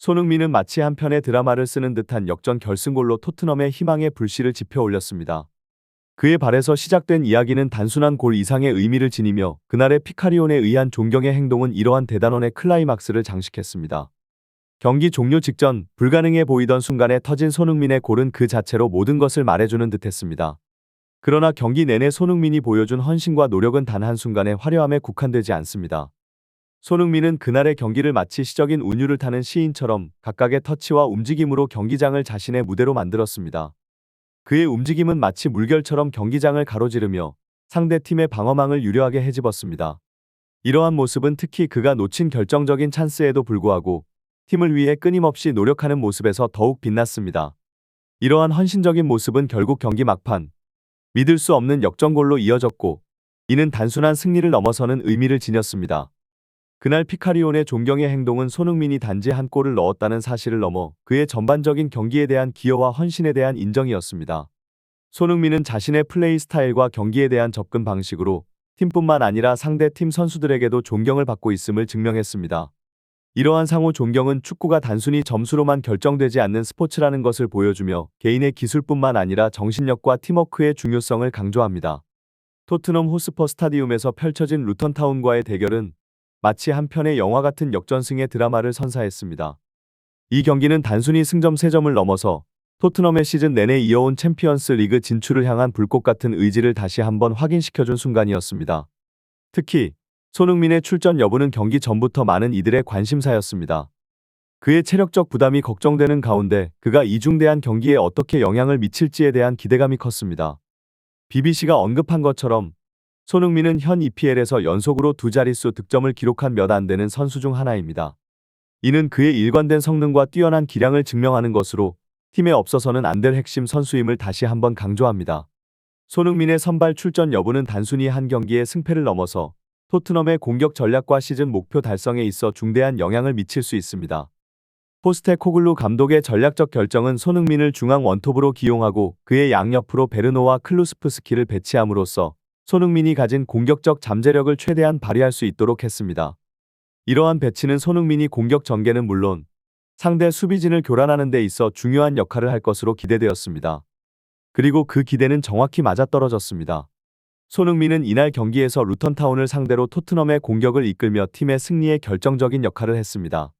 손흥민은 마치 한 편의 드라마를 쓰는 듯한 역전 결승골로 토트넘의 희망의 불씨를 지펴 올렸습니다. 그의 발에서 시작된 이야기는 단순한 골 이상의 의미를 지니며 그날의 피카리온에 의한 존경의 행동은 이러한 대단원의 클라이막스를 장식했습니다. 경기 종료 직전 불가능해 보이던 순간에 터진 손흥민의 골은 그 자체로 모든 것을 말해주는 듯했습니다. 그러나 경기 내내 손흥민이 보여준 헌신과 노력은 단 한순간의 화려함에 국한되지 않습니다. 손흥민은 그날의 경기를 마치 시적인 운율을 타는 시인처럼 각각의 터치와 움직임으로 경기장을 자신의 무대로 만들었습니다. 그의 움직임은 마치 물결처럼 경기장을 가로지르며 상대팀의 방어망을 유려하게 헤집었습니다. 이러한 모습은 특히 그가 놓친 결정적인 찬스에도 불구하고 팀을 위해 끊임없이 노력하는 모습에서 더욱 빛났습니다. 이러한 헌신적인 모습은 결국 경기 막판 믿을 수 없는 역전골로 이어졌고, 이는 단순한 승리를 넘어서는 의미를 지녔습니다. 그날 피카리온의 존경의 행동은 손흥민이 단지 한 골을 넣었다는 사실을 넘어 그의 전반적인 경기에 대한 기여와 헌신에 대한 인정이었습니다. 손흥민은 자신의 플레이 스타일과 경기에 대한 접근 방식으로 팀뿐만 아니라 상대 팀 선수들에게도 존경을 받고 있음을 증명했습니다. 이러한 상호 존경은 축구가 단순히 점수로만 결정되지 않는 스포츠라는 것을 보여주며 개인의 기술뿐만 아니라 정신력과 팀워크의 중요성을 강조합니다. 토트넘 호스퍼 스타디움에서 펼쳐진 루턴타운과의 대결은 마치 한 편의 영화 같은 역전승의 드라마를 선사했습니다. 이 경기는 단순히 승점 3점을 넘어서 토트넘의 시즌 내내 이어온 챔피언스 리그 진출을 향한 불꽃 같은 의지를 다시 한번 확인시켜준 순간이었습니다. 특히 손흥민의 출전 여부는 경기 전부터 많은 이들의 관심사였습니다. 그의 체력적 부담이 걱정되는 가운데 그가 이중대한 경기에 어떻게 영향을 미칠지에 대한 기대감이 컸습니다. BBC가 언급한 것처럼 손흥민은 현 EPL에서 연속으로 두 자릿수 득점을 기록한 몇 안 되는 선수 중 하나입니다. 이는 그의 일관된 성능과 뛰어난 기량을 증명하는 것으로 팀에 없어서는 안 될 핵심 선수임을 다시 한번 강조합니다. 손흥민의 선발 출전 여부는 단순히 한 경기의 승패를 넘어서 토트넘의 공격 전략과 시즌 목표 달성에 있어 중대한 영향을 미칠 수 있습니다. 포스테코글루 감독의 전략적 결정은 손흥민을 중앙 원톱으로 기용하고 그의 양옆으로 베르노와 클루스프스키를 배치함으로써 손흥민이 가진 공격적 잠재력을 최대한 발휘할 수 있도록 했습니다. 이러한 배치는 손흥민이 공격 전개는 물론 상대 수비진을 교란하는 데 있어 중요한 역할을 할 것으로 기대되었습니다. 그리고 그 기대는 정확히 맞아떨어졌습니다. 손흥민은 이날 경기에서 루턴타운을 상대로 토트넘의 공격을 이끌며 팀의 승리에 결정적인 역할을 했습니다.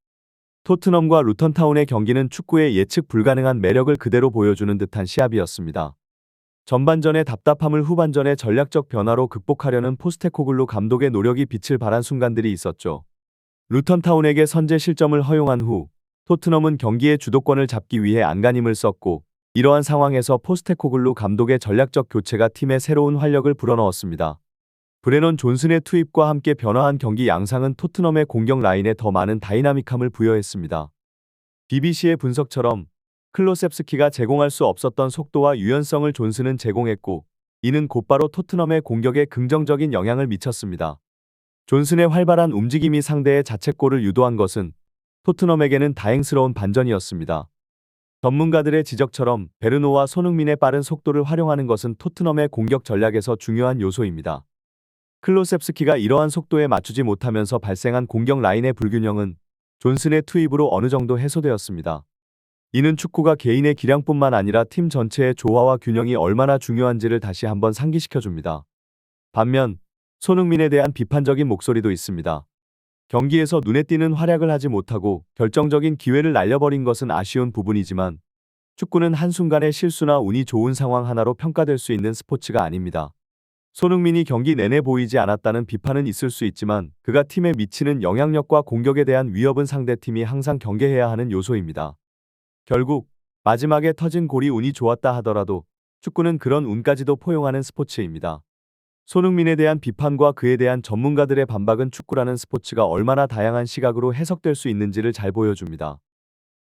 토트넘과 루턴타운의 경기는 축구의 예측 불가능한 매력을 그대로 보여주는 듯한 시합이었습니다. 전반전의 답답함을 후반전의 전략적 변화로 극복하려는 포스테코글루 감독의 노력이 빛을 발한 순간들이 있었죠. 루턴타운에게 선제 실점을 허용한 후 토트넘은 경기의 주도권을 잡기 위해 안간힘을 썼고, 이러한 상황에서 포스테코글루 감독의 전략적 교체가 팀에 새로운 활력을 불어넣었습니다. 브레넌 존슨의 투입과 함께 변화한 경기 양상은 토트넘의 공격 라인에 더 많은 다이나믹함을 부여했습니다. BBC의 분석처럼 클로셉스키가 제공할 수 없었던 속도와 유연성을 존슨은 제공했고, 이는 곧바로 토트넘의 공격에 긍정적인 영향을 미쳤습니다. 존슨의 활발한 움직임이 상대의 자책골을 유도한 것은 토트넘에게는 다행스러운 반전이었습니다. 전문가들의 지적처럼 베르노와 손흥민의 빠른 속도를 활용하는 것은 토트넘의 공격 전략에서 중요한 요소입니다. 클로셉스키가 이러한 속도에 맞추지 못하면서 발생한 공격 라인의 불균형은 존슨의 투입으로 어느 정도 해소되었습니다. 이는 축구가 개인의 기량뿐만 아니라 팀 전체의 조화와 균형이 얼마나 중요한지를 다시 한번 상기시켜줍니다. 반면 손흥민에 대한 비판적인 목소리도 있습니다. 경기에서 눈에 띄는 활약을 하지 못하고 결정적인 기회를 날려버린 것은 아쉬운 부분이지만 축구는 한순간의 실수나 운이 좋은 상황 하나로 평가될 수 있는 스포츠가 아닙니다. 손흥민이 경기 내내 보이지 않았다는 비판은 있을 수 있지만 그가 팀에 미치는 영향력과 공격에 대한 위협은 상대팀이 항상 경계해야 하는 요소입니다. 결국 마지막에 터진 골이 운이 좋았다 하더라도 축구는 그런 운까지도 포용하는 스포츠입니다. 손흥민에 대한 비판과 그에 대한 전문가들의 반박은 축구라는 스포츠가 얼마나 다양한 시각으로 해석될 수 있는지를 잘 보여줍니다.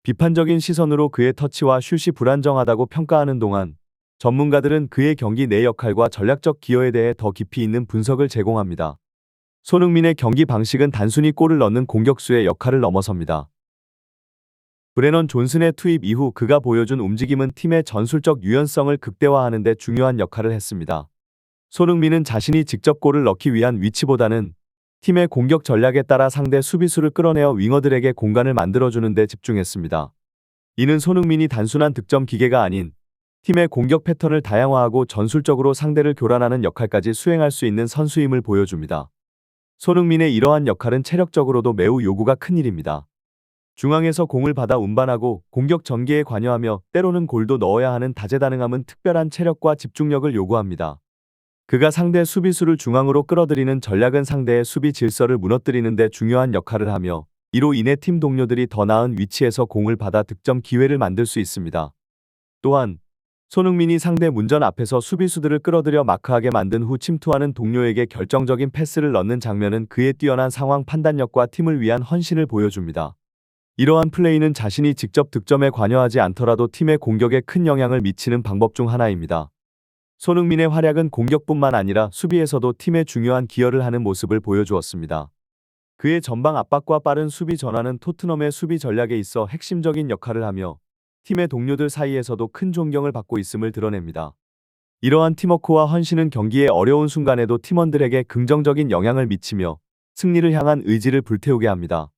비판적인 시선으로 그의 터치와 슛이 불안정하다고 평가하는 동안 전문가들은 그의 경기 내 역할과 전략적 기여에 대해 더 깊이 있는 분석을 제공합니다. 손흥민의 경기 방식은 단순히 골을 넣는 공격수의 역할을 넘어섭니다. 브레넌 존슨의 투입 이후 그가 보여준 움직임은 팀의 전술적 유연성을 극대화하는 데 중요한 역할을 했습니다. 손흥민은 자신이 직접 골을 넣기 위한 위치보다는 팀의 공격 전략에 따라 상대 수비수를 끌어내어 윙어들에게 공간을 만들어주는 데 집중했습니다. 이는 손흥민이 단순한 득점 기계가 아닌 팀의 공격 패턴을 다양화하고 전술적으로 상대를 교란하는 역할까지 수행할 수 있는 선수임을 보여줍니다. 손흥민의 이러한 역할은 체력적으로도 매우 요구가 큰 일입니다. 중앙에서 공을 받아 운반하고 공격 전개에 관여하며 때로는 골도 넣어야 하는 다재다능함은 특별한 체력과 집중력을 요구합니다. 그가 상대 수비수를 중앙으로 끌어들이는 전략은 상대의 수비 질서를 무너뜨리는 데 중요한 역할을 하며 이로 인해 팀 동료들이 더 나은 위치에서 공을 받아 득점 기회를 만들 수 있습니다. 또한 손흥민이 상대 문전 앞에서 수비수들을 끌어들여 마크하게 만든 후 침투하는 동료에게 결정적인 패스를 넣는 장면은 그의 뛰어난 상황 판단력과 팀을 위한 헌신을 보여줍니다. 이러한 플레이는 자신이 직접 득점에 관여하지 않더라도 팀의 공격에 큰 영향을 미치는 방법 중 하나입니다. 손흥민의 활약은 공격뿐만 아니라 수비에서도 팀에 중요한 기여를 하는 모습을 보여주었습니다. 그의 전방 압박과 빠른 수비 전환은 토트넘의 수비 전략에 있어 핵심적인 역할을 하며 팀의 동료들 사이에서도 큰 존경을 받고 있음을 드러냅니다. 이러한 팀워크와 헌신은 경기의 어려운 순간에도 팀원들에게 긍정적인 영향을 미치며 승리를 향한 의지를 불태우게 합니다.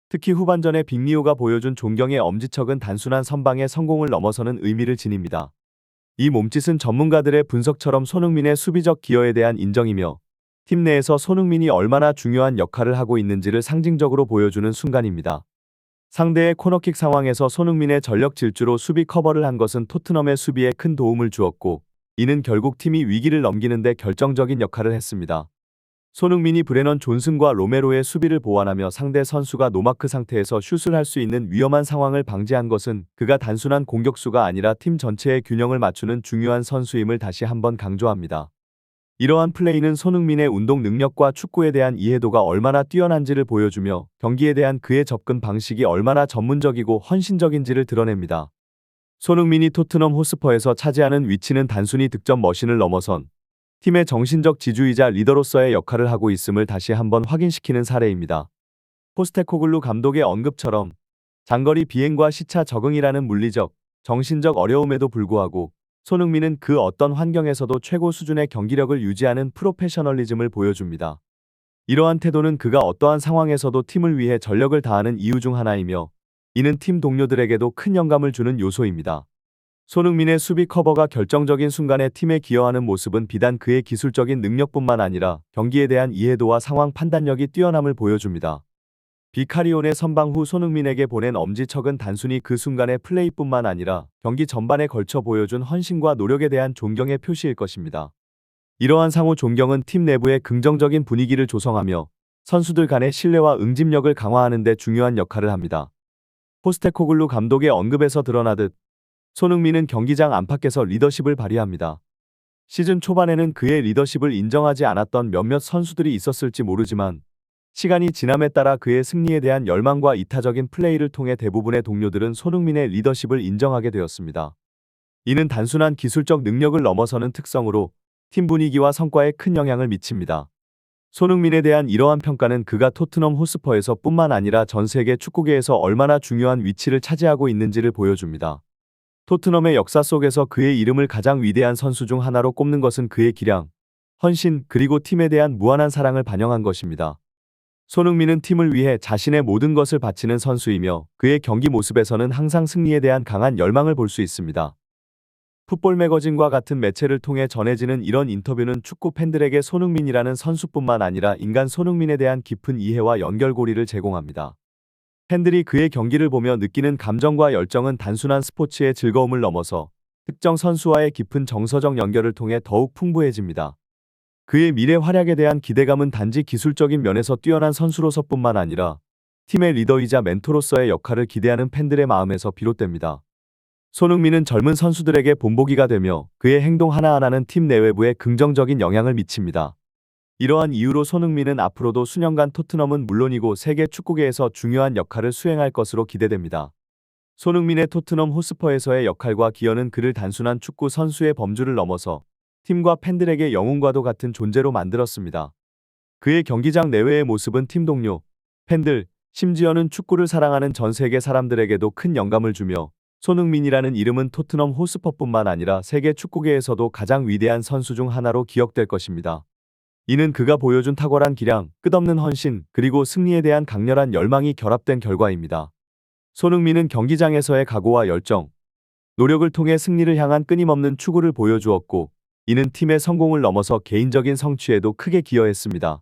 특히 후반전에 빅리오가 보여준 존경의 엄지척은 단순한 선방의 성공을 넘어서는 의미를 지닙니다. 이 몸짓은 전문가들의 분석처럼 손흥민의 수비적 기여에 대한 인정이며 팀 내에서 손흥민이 얼마나 중요한 역할을 하고 있는지를 상징적으로 보여주는 순간입니다. 상대의 코너킥 상황에서 손흥민의 전력 질주로 수비 커버를 한 것은 토트넘의 수비에 큰 도움을 주었고 이는 결국 팀이 위기를 넘기는 데 결정적인 역할을 했습니다. 손흥민이 브레넌 존슨과 로메로의 수비를 보완하며 상대 선수가 노마크 상태에서 슛을 할 수 있는 위험한 상황을 방지한 것은 그가 단순한 공격수가 아니라 팀 전체의 균형을 맞추는 중요한 선수임을 다시 한번 강조합니다. 이러한 플레이는 손흥민의 운동 능력과 축구에 대한 이해도가 얼마나 뛰어난지를 보여주며 경기에 대한 그의 접근 방식이 얼마나 전문적이고 헌신적인지를 드러냅니다. 손흥민이 토트넘 호스퍼에서 차지하는 위치는 단순히 득점 머신을 넘어선 팀의 정신적 지주이자 리더로서의 역할을 하고 있음을 다시 한번 확인시키는 사례입니다. 포스테코글루 감독의 언급처럼 장거리 비행과 시차 적응이라는 물리적, 정신적 어려움에도 불구하고 손흥민은 그 어떤 환경에서도 최고 수준의 경기력을 유지하는 프로페셔널리즘을 보여줍니다. 이러한 태도는 그가 어떠한 상황에서도 팀을 위해 전력을 다하는 이유 중 하나이며 이는 팀 동료들에게도 큰 영감을 주는 요소입니다. 손흥민의 수비 커버가 결정적인 순간에 팀에 기여하는 모습은 비단 그의 기술적인 능력뿐만 아니라 경기에 대한 이해도와 상황 판단력이 뛰어남을 보여줍니다. 비카리온의 선방 후 손흥민에게 보낸 엄지척은 단순히 그 순간의 플레이뿐만 아니라 경기 전반에 걸쳐 보여준 헌신과 노력에 대한 존경의 표시일 것입니다. 이러한 상호 존경은 팀 내부의 긍정적인 분위기를 조성하며 선수들 간의 신뢰와 응집력을 강화하는 데 중요한 역할을 합니다. 포스테코글루 감독의 언급에서 드러나듯 손흥민은 경기장 안팎에서 리더십을 발휘합니다. 시즌 초반에는 그의 리더십을 인정하지 않았던 몇몇 선수들이 있었을지 모르지만 시간이 지남에 따라 그의 승리에 대한 열망과 이타적인 플레이를 통해 대부분의 동료들은 손흥민의 리더십을 인정하게 되었습니다. 이는 단순한 기술적 능력을 넘어서는 특성으로 팀 분위기와 성과에 큰 영향을 미칩니다. 손흥민에 대한 이러한 평가는 그가 토트넘 호스퍼에서 뿐만 아니라 전 세계 축구계에서 얼마나 중요한 위치를 차지하고 있는지를 보여줍니다. 토트넘의 역사 속에서 그의 이름을 가장 위대한 선수 중 하나로 꼽는 것은 그의 기량, 헌신 그리고 팀에 대한 무한한 사랑을 반영한 것입니다. 손흥민은 팀을 위해 자신의 모든 것을 바치는 선수이며 그의 경기 모습에서는 항상 승리에 대한 강한 열망을 볼 수 있습니다. 풋볼 매거진과 같은 매체를 통해 전해지는 이런 인터뷰는 축구 팬들에게 손흥민이라는 선수뿐만 아니라 인간 손흥민에 대한 깊은 이해와 연결고리를 제공합니다. 팬들이 그의 경기를 보며 느끼는 감정과 열정은 단순한 스포츠의 즐거움을 넘어서 특정 선수와의 깊은 정서적 연결을 통해 더욱 풍부해집니다. 그의 미래 활약에 대한 기대감은 단지 기술적인 면에서 뛰어난 선수로서뿐만 아니라 팀의 리더이자 멘토로서의 역할을 기대하는 팬들의 마음에서 비롯됩니다. 손흥민은 젊은 선수들에게 본보기가 되며 그의 행동 하나하나는 팀 내외부에 긍정적인 영향을 미칩니다. 이러한 이유로 손흥민은 앞으로도 수년간 토트넘은 물론이고 세계 축구계에서 중요한 역할을 수행할 것으로 기대됩니다. 손흥민의 토트넘 호스퍼에서의 역할과 기여는 그를 단순한 축구 선수의 범주를 넘어서 팀과 팬들에게 영웅과도 같은 존재로 만들었습니다. 그의 경기장 내외의 모습은 팀 동료, 팬들, 심지어는 축구를 사랑하는 전 세계 사람들에게도 큰 영감을 주며 손흥민이라는 이름은 토트넘 호스퍼뿐만 아니라 세계 축구계에서도 가장 위대한 선수 중 하나로 기억될 것입니다. 이는 그가 보여준 탁월한 기량, 끝없는 헌신, 그리고 승리에 대한 강렬한 열망이 결합된 결과입니다. 손흥민은 경기장에서의 각오와 열정, 노력을 통해 승리를 향한 끊임없는 추구를 보여주었고, 이는 팀의 성공을 넘어서 개인적인 성취에도 크게 기여했습니다.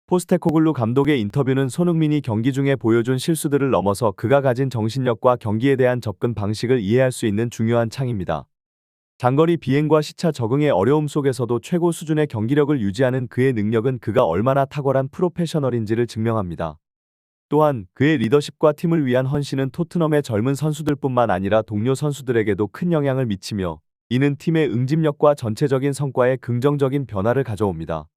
포스테코글루 감독의 인터뷰는 손흥민이 경기 중에 보여준 실수들을 넘어서 그가 가진 정신력과 경기에 대한 접근 방식을 이해할 수 있는 중요한 창입니다. 장거리 비행과 시차 적응의 어려움 속에서도 최고 수준의 경기력을 유지하는 그의 능력은 그가 얼마나 탁월한 프로페셔널인지를 증명합니다. 또한 그의 리더십과 팀을 위한 헌신은 토트넘의 젊은 선수들뿐만 아니라 동료 선수들에게도 큰 영향을 미치며, 이는 팀의 응집력과 전체적인 성과에 긍정적인 변화를 가져옵니다.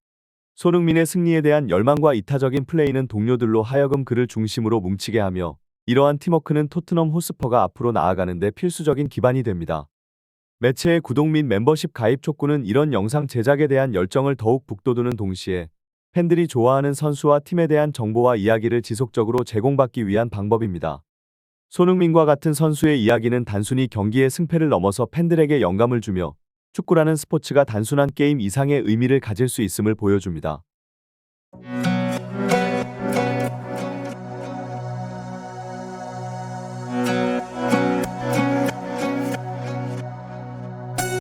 손흥민의 승리에 대한 열망과 이타적인 플레이는 동료들로 하여금 그를 중심으로 뭉치게 하며, 이러한 팀워크는 토트넘 호스퍼가 앞으로 나아가는 데 필수적인 기반이 됩니다. 매체의 구독 및 멤버십 가입 촉구는 이런 영상 제작에 대한 열정을 더욱 북돋우는 동시에 팬들이 좋아하는 선수와 팀에 대한 정보와 이야기를 지속적으로 제공받기 위한 방법입니다. 손흥민과 같은 선수의 이야기는 단순히 경기의 승패를 넘어서 팬들에게 영감을 주며, 축구라는 스포츠가 단순한 게임 이상의 의미를 가질 수 있음을 보여줍니다.